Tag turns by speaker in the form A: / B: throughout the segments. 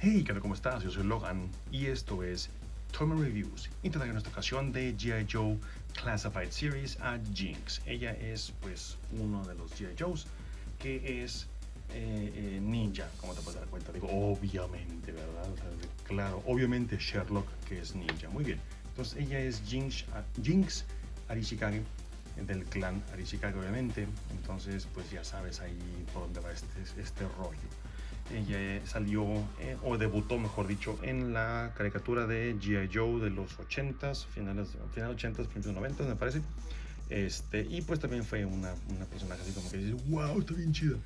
A: Hey, ¿qué tal? ¿Cómo estás? Yo soy Logan y esto es Tomy Reviews. Y te traigo en esta ocasión de G.I. Joe Classified Series a Jinx. Ella es pues uno de los G.I. Joes que es ninja, como te puedes dar cuenta. Digo, obviamente, ¿verdad? O sea, claro, obviamente Sherlock que es ninja. Muy bien. Entonces ella es Jinx Arishikage, del clan Arishikage, obviamente. Entonces pues ya sabes ahí por dónde va este rollo. Ella salió, o debutó, mejor dicho, en la caricatura de G.I. Joe de los 80s, finales 80s, principios 90s, me parece. Y pues también fue una personaje así como que dices, wow, está bien chida.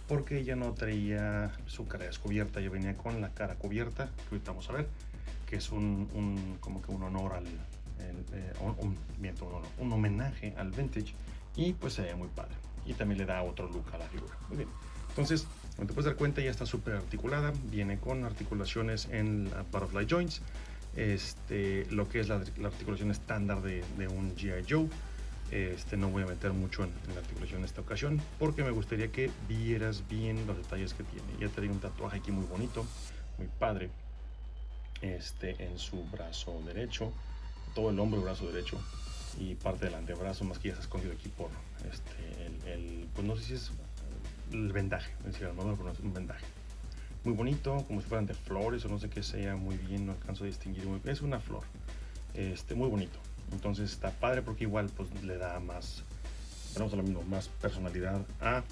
A: Porque ella no traía su cara descubierta, ella venía con la cara cubierta, que ahorita vamos a ver, que es como que un honor un homenaje al vintage, y pues se ve muy padre. Y también le da otro look a la figura. Muy bien. Entonces, como te puedes dar cuenta, ya está súper articulada, viene con articulaciones en la butterfly joints, lo que es la articulación estándar de un G.I. Joe. No voy a meter mucho en la articulación en esta ocasión porque me gustaría que vieras bien los detalles que tiene. Ya te digo, un tatuaje aquí muy bonito, muy padre, en su brazo derecho, todo el hombro y brazo derecho, y parte del antebrazo, más que ya está escondido aquí por pues no sé si es el vendaje, pero no es un vendaje muy bonito, como si fueran de flores o no sé qué sea, muy bien, no alcanzo a distinguir muy bien. Es una flor, muy bonito. Entonces está padre porque igual pues le da más, tenemos lo mismo, más personalidad a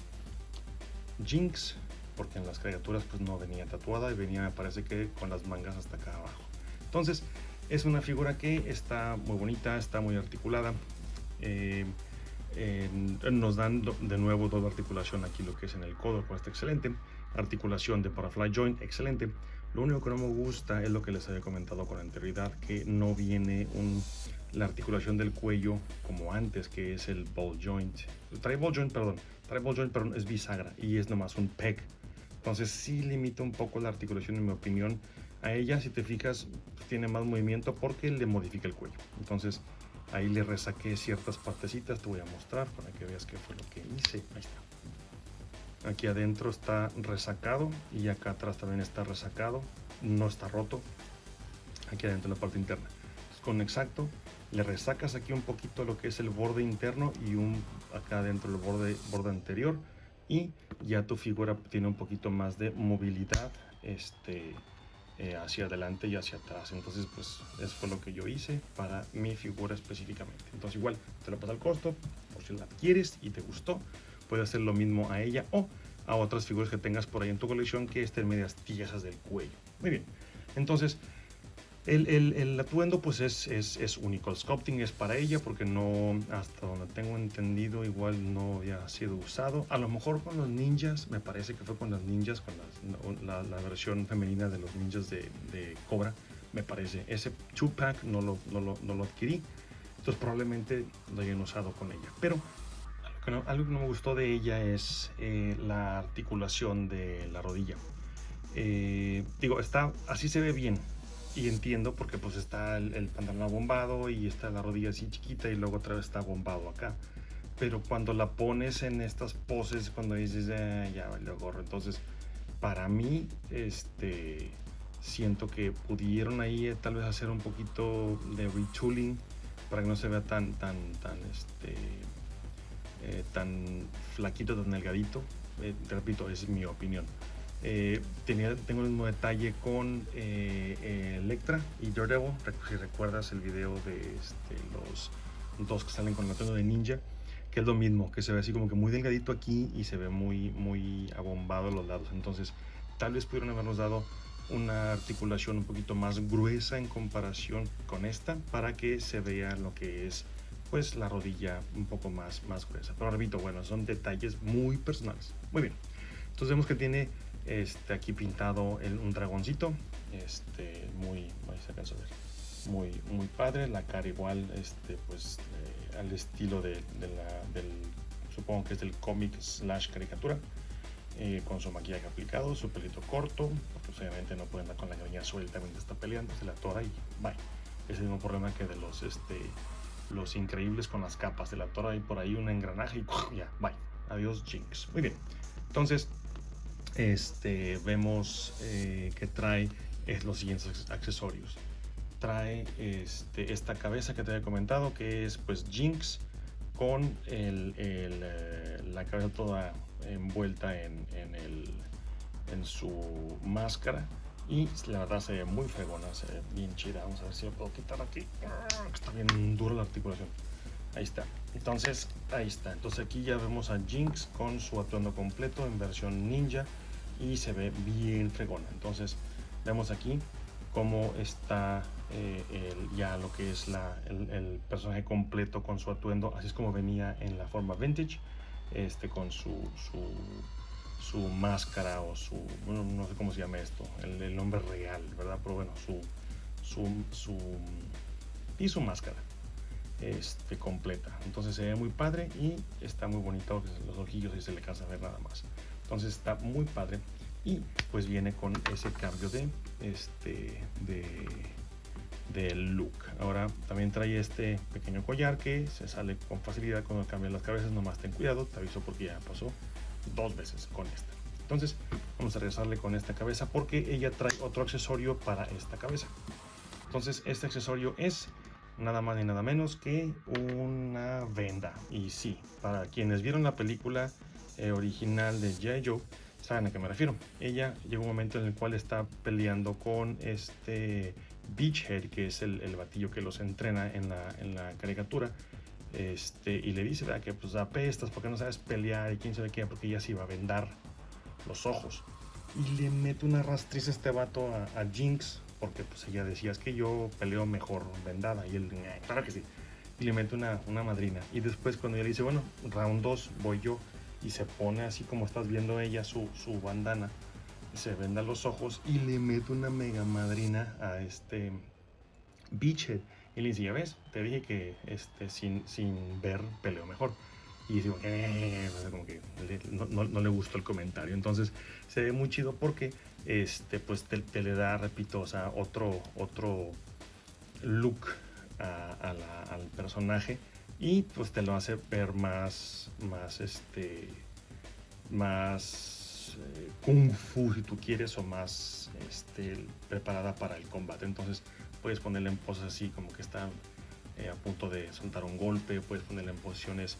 A: Jinx, porque en las caricaturas pues no venía tatuada y venía, me parece que con las mangas hasta acá abajo. Entonces es una figura que está muy bonita, está muy articulada. Nos dan de nuevo toda articulación aquí, lo que es en el codo, pues está excelente. Articulación de butterfly joint, excelente. Lo único que no me gusta es lo que les había comentado con anterioridad, que no viene la articulación del cuello como antes, que es el ball joint. Trae ball joint, pero es bisagra y es nomás un peg. Entonces sí limita un poco la articulación, en mi opinión. A ella, si te fijas, tiene más movimiento porque le modifica el cuello. Entonces ahí le resaqué ciertas partecitas, te voy a mostrar para que veas qué fue lo que hice. Ahí está. Aquí adentro está resacado y acá atrás también está resacado, no está roto. Aquí adentro en la parte interna. Entonces, con exacto le resacas aquí un poquito lo que es el borde interno y acá adentro el borde anterior, y ya tu figura tiene un poquito más de movilidad hacia adelante y hacia atrás. Entonces pues eso fue lo que yo hice para mi figura específicamente. Entonces igual te lo paso al costo por si la quieres y te gustó. Puedes hacer lo mismo a ella o a otras figuras que tengas por ahí en tu colección que estén medias tiesas del cuello. Muy bien, entonces el atuendo pues es único. El sculpting es para ella porque no, hasta donde tengo entendido, igual no había sido usado. A lo mejor con los ninjas, me parece que fue con los ninjas, con la versión femenina de los ninjas de Cobra, me parece. Ese 2-pack no lo adquirí, entonces probablemente lo hayan usado con ella. Pero algo que no me gustó de ella es la articulación de la rodilla. Digo, así se ve bien, y entiendo porque pues está el pantalón bombado y está la rodilla así chiquita y luego otra vez está bombado acá, pero cuando la pones en estas poses, cuando dices ya valió gorro, entonces para mí siento que pudieron ahí tal vez hacer un poquito de retooling para que no se vea tan flaquito, tan delgadito. Te repito, es mi opinión. Tengo el mismo detalle con Electra y Daredevil. Si recuerdas el video de los dos que salen con el atuendo de ninja, que es lo mismo, que se ve así como que muy delgadito aquí y se ve muy abombado a los lados. Entonces tal vez pudieron habernos dado una articulación un poquito más gruesa en comparación con esta, para que se vea lo que es pues la rodilla un poco más gruesa. Pero repito, bueno, son detalles muy personales. Muy bien, entonces vemos que tiene aquí pintado un dragoncito, ahí se alcanza a ver, muy padre. La cara igual, pues al estilo del supongo que es del cómic / caricatura, con su maquillaje aplicado, su pelito corto, porque pues, obviamente no puede andar con la greña suelta mientras está peleando, se la atora y bye. Es el mismo problema que de los Increíbles con las capas, de la tora y por ahí un engranaje y ya, bye, adiós Jinx. Muy bien, entonces vemos que trae los siguientes accesorios. Trae esta cabeza que te había comentado, que es pues Jinx con la cabeza toda envuelta en su máscara, y la verdad se ve muy fregona, se ve bien chida. Vamos a ver si lo puedo quitar aquí. Está bien dura la articulación. Ahí está. Entonces, ahí está. Entonces aquí ya vemos a Jinx con su atuendo completo en versión ninja y se ve bien fregona. Entonces, vemos aquí cómo está ya lo que es el personaje completo con su atuendo. Así es como venía en la forma vintage, con su máscara o bueno, no sé cómo se llama esto, el nombre real, ¿verdad? Pero bueno, su máscara completa. Entonces se ve muy padre y está muy bonito, los ojillos y se le alcanza a ver nada más. Entonces está muy padre y pues viene con ese cambio de look. Ahora también trae este pequeño collar que se sale con facilidad cuando cambian las cabezas. Nomás ten cuidado, te aviso porque ya pasó 2 veces con esta. Entonces vamos a regresarle con esta cabeza porque ella trae otro accesorio para esta cabeza. Entonces este accesorio es nada más ni nada menos que una venda. Y sí, para quienes vieron la película original de G.I. Joe, saben a qué me refiero. Ella llega un momento en el cual está peleando con Beachhead, que es el batillo que los entrena en la caricatura, y le dice, ¿verdad?, que pues apestas porque no sabes pelear y quién sabe qué, porque ella se iba a vendar los ojos. Y le mete una rastriz este vato a Jinx, porque pues ella decía, es que yo peleo mejor vendada, y él, claro que sí, y le mete una madrina. Y después cuando ella le dice, bueno, round 2 voy yo, y se pone así como estás viendo ella su bandana, se venda los ojos y le mete una mega madrina a Beachhead, y le dice, ya ves, te dije que sin ver peleo mejor. Y digo, como que no le gustó el comentario. Entonces se ve muy chido porque pues te le da, repito, o sea, otro look al personaje, y pues te lo hace ver más kung fu, si tú quieres, o más preparada para el combate. Entonces puedes ponerle en poses así como que está a punto de soltar un golpe, puedes ponerle en posiciones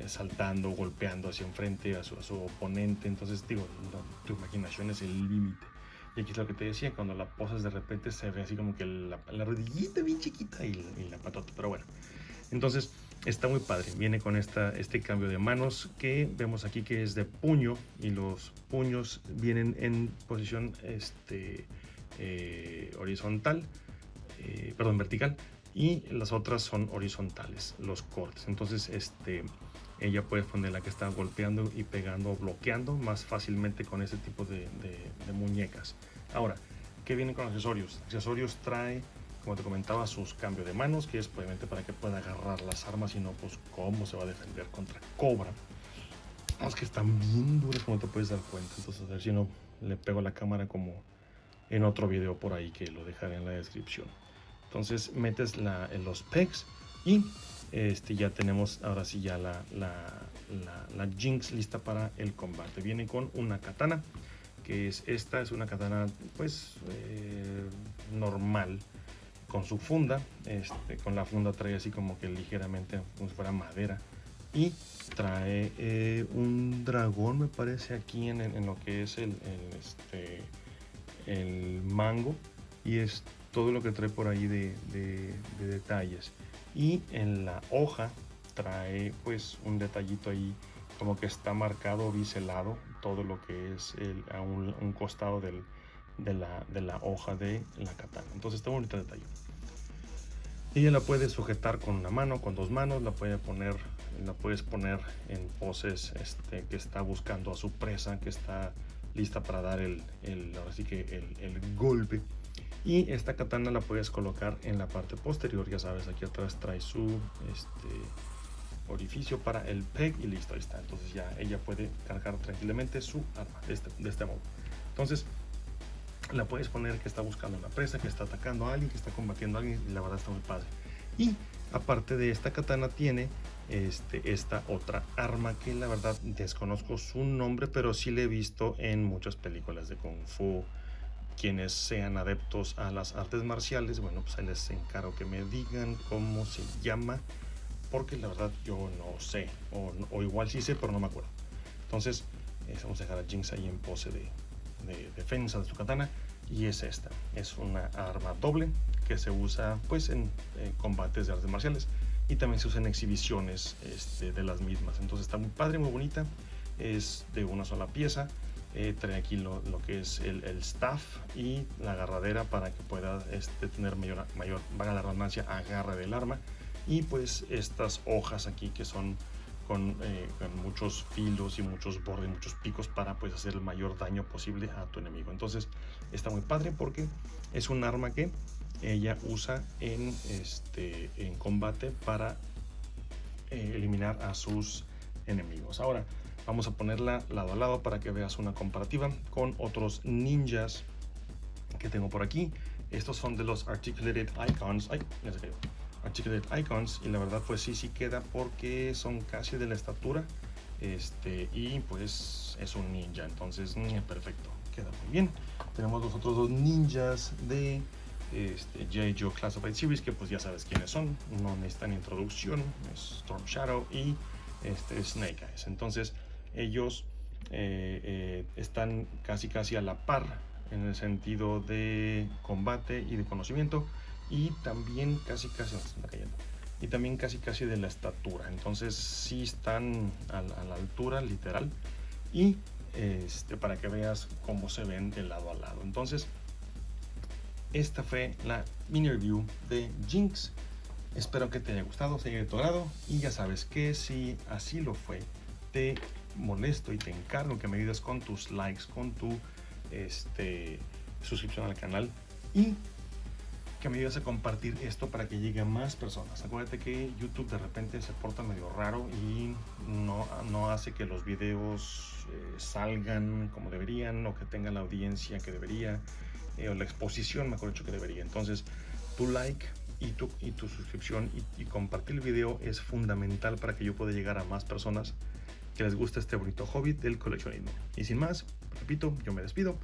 A: saltando, golpeando hacia enfrente a su oponente. Entonces digo, tu imaginación es el límite. Y aquí es lo que te decía, cuando la posas de repente se ve así como que la rodillita bien chiquita y la patota, pero bueno. Entonces está muy padre, viene con este cambio de manos que vemos aquí, que es de puño, y los puños vienen en posición horizontal, perdón, vertical, y las otras son horizontales, los cortes. Entonces ella puede poner la que está golpeando y pegando o bloqueando más fácilmente con ese tipo de muñecas. Ahora, ¿qué viene con accesorios? Accesorios trae, como te comentaba, sus cambios de manos, que es obviamente para que pueda agarrar las armas, y no, pues cómo se va a defender contra Cobra. Es que están bien duras, como te puedes dar cuenta. Entonces, a ver si no le pego la cámara como en otro video por ahí, que lo dejaré en la descripción. Entonces metes los pegs y ya tenemos ahora sí ya la Jinx lista para el combate. Viene con una katana, que es una katana pues normal, con su funda. Con la funda trae así como que ligeramente como si fuera madera, y trae un dragón, me parece, aquí en lo que es el mango, y es todo lo que trae por ahí de detalles. Y en la hoja trae pues un detallito ahí como que está marcado, biselado, todo lo que es a un costado de la hoja de la katana. Entonces está bonito el detalle. Ella la puedes sujetar con una mano, con 2 manos, la puedes poner en poses que está buscando a su presa, que está lista para dar ahora sí que el golpe. Y esta katana la puedes colocar en la parte posterior, ya sabes, aquí atrás trae su orificio para el peg, y listo, ahí está. Entonces ya ella puede cargar tranquilamente su arma de este modo. Entonces la puedes poner que está buscando una presa, que está atacando a alguien, que está combatiendo a alguien, y la verdad está muy padre. Y aparte de esta katana tiene esta otra arma que la verdad desconozco su nombre, pero sí le he visto en muchas películas de Kung Fu. Quienes sean adeptos a las artes marciales, bueno, pues ahí les encargo que me digan cómo se llama, porque la verdad yo no sé, o igual sí sé, pero no me acuerdo. Entonces, vamos a dejar a Jinx ahí en pose de defensa de su katana, y es esta. Es una arma doble que se usa pues en combates de artes marciales, y también se usa en exhibiciones de las mismas. Entonces está muy padre, muy bonita. Es de una sola pieza. Trae aquí lo que es el staff y la agarradera para que pueda tener mayor, valga la redundancia, agarre del arma. Y pues estas hojas aquí que son con muchos filos y muchos bordes, muchos picos para pues hacer el mayor daño posible a tu enemigo. Entonces está muy padre porque es un arma que ella usa en combate para eliminar a sus enemigos. Ahora vamos a ponerla lado a lado para que veas una comparativa con otros ninjas que tengo por aquí. Estos son de los Articulated Icons. Ay, ya se cayó. Articulated Icons, y la verdad pues sí queda porque son casi de la estatura, y pues es un ninja, entonces perfecto, queda muy bien. Tenemos los otros dos ninjas de G.I. Joe Classified Series, que pues ya sabes quiénes son, no necesitan introducción, es Storm Shadow y Snake Eyes. Entonces ellos están casi a la par en el sentido de combate y de conocimiento, y también casi y también casi de la estatura. Entonces sí están a la altura literal, y para que veas cómo se ven de lado a lado. Entonces esta fue la mini review de Jinx. Espero que te haya gustado, te haya de tu agrado, y ya sabes que si así lo fue, te molesto y te encargo que me ayudes con tus likes, con tu suscripción al canal, y que me ayudes a compartir esto para que llegue a más personas. Acuérdate que YouTube de repente se porta medio raro y no hace que los videos salgan como deberían, o que tengan la audiencia que debería, o la exposición, mejor dicho, que debería. Entonces tu like y tu suscripción y compartir el video es fundamental para que yo pueda llegar a más personas que les gusta este bonito hobby del coleccionismo. Y sin más, repito, yo me despido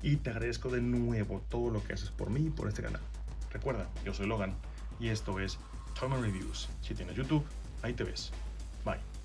A: y te agradezco de nuevo todo lo que haces por mí y por este canal. Recuerda, yo soy Logan y esto es Toyman Reviews. Si tienes YouTube, ahí te ves. Bye.